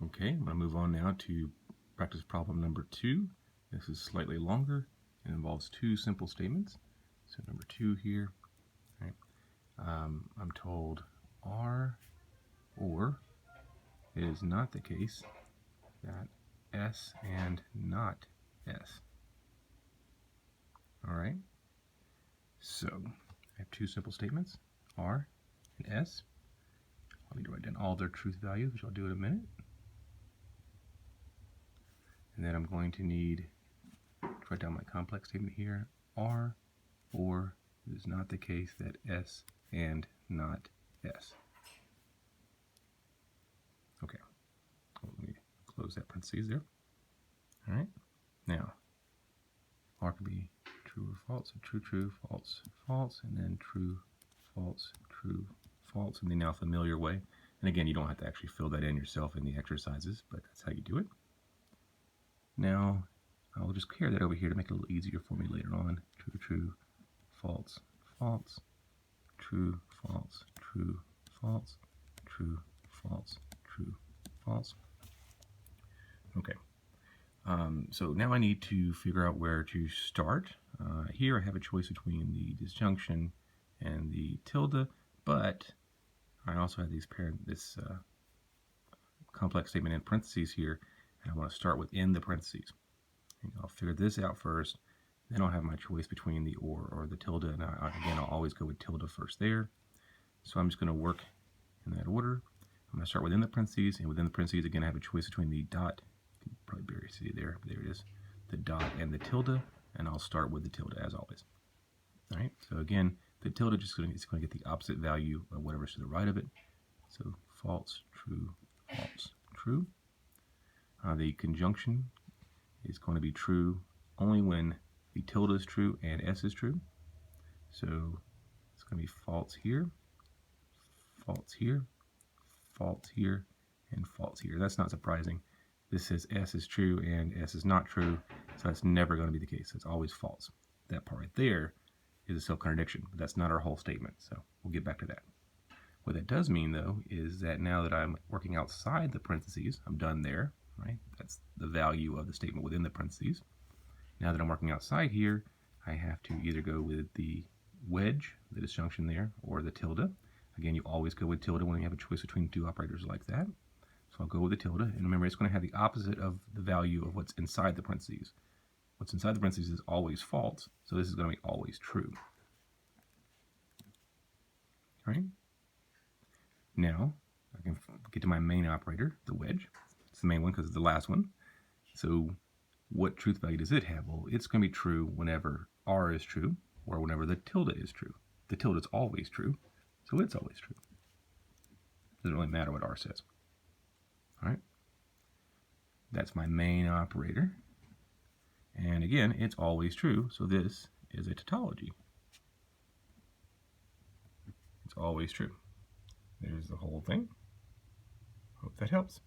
Okay, I'm going to move on now to practice problem number 2. This is slightly longer and involves two simple statements. So number 2 here, right? I'm told R or it is not the case that S and not S. All right, so I have two simple statements, R and S. I'll need to write down all their truth values, which I'll do in a minute. And then I'm going to need to write down my complex statement here, R or it is not the case that S and not S. Okay, let me close that parentheses there. All right, now R can be true or false, so true, true, false, false, and then true, false, true, false, in the now familiar way. And again, you don't have to actually fill that in yourself in the exercises, but that's how you do it. Now, I'll just carry that over here to make it a little easier for me later on. True, true, false, false, true, false, true, false, true, false, true, false. Okay. So now I need to figure out where to start. Here I have a choice between the disjunction and the tilde, but I also have this complex statement in parentheses here, and I want to start within the parentheses. And I'll figure this out first, then I'll have my choice between the or the tilde, and again, I'll always go with tilde first there. So I'm just going to work in that order. I'm going to start within the parentheses, and within the parentheses, again, I have a choice between the dot. You can probably barely see it there. There it is. The dot and the tilde, and I'll start with the tilde as always. All right. So again, the tilde is going to get the opposite value of whatever's to the right of it. So false, true, false, true. The conjunction is going to be true only when the tilde is true and S is true. So it's going to be false here, false here, false here, and false here. That's not surprising. This says S is true and S is not true, so that's never going to be the case. It's always false. That part right there is a self-contradiction, but that's not our whole statement, so we'll get back to that. What that does mean, though, is that now that I'm working outside the parentheses, I'm done there, right? That's the value of the statement within the parentheses. Now that I'm working outside here, I have to either go with the wedge, the disjunction there, or the tilde. Again, you always go with tilde when you have a choice between two operators like that. So I'll go with the tilde, and remember, it's going to have the opposite of the value of what's inside the parentheses. What's inside the parentheses is always false, so this is going to be always true. All right? Now, I can get to my main operator, the wedge. It's the main one because it's the last one. So what truth value does it have? Well, it's going to be true whenever R is true or whenever the tilde is true. The tilde is always true, so it's always true. Doesn't really matter what R says. All right? That's my main operator. And again, it's always true, so this is a tautology. It's always true. There's the whole thing. Hope that helps.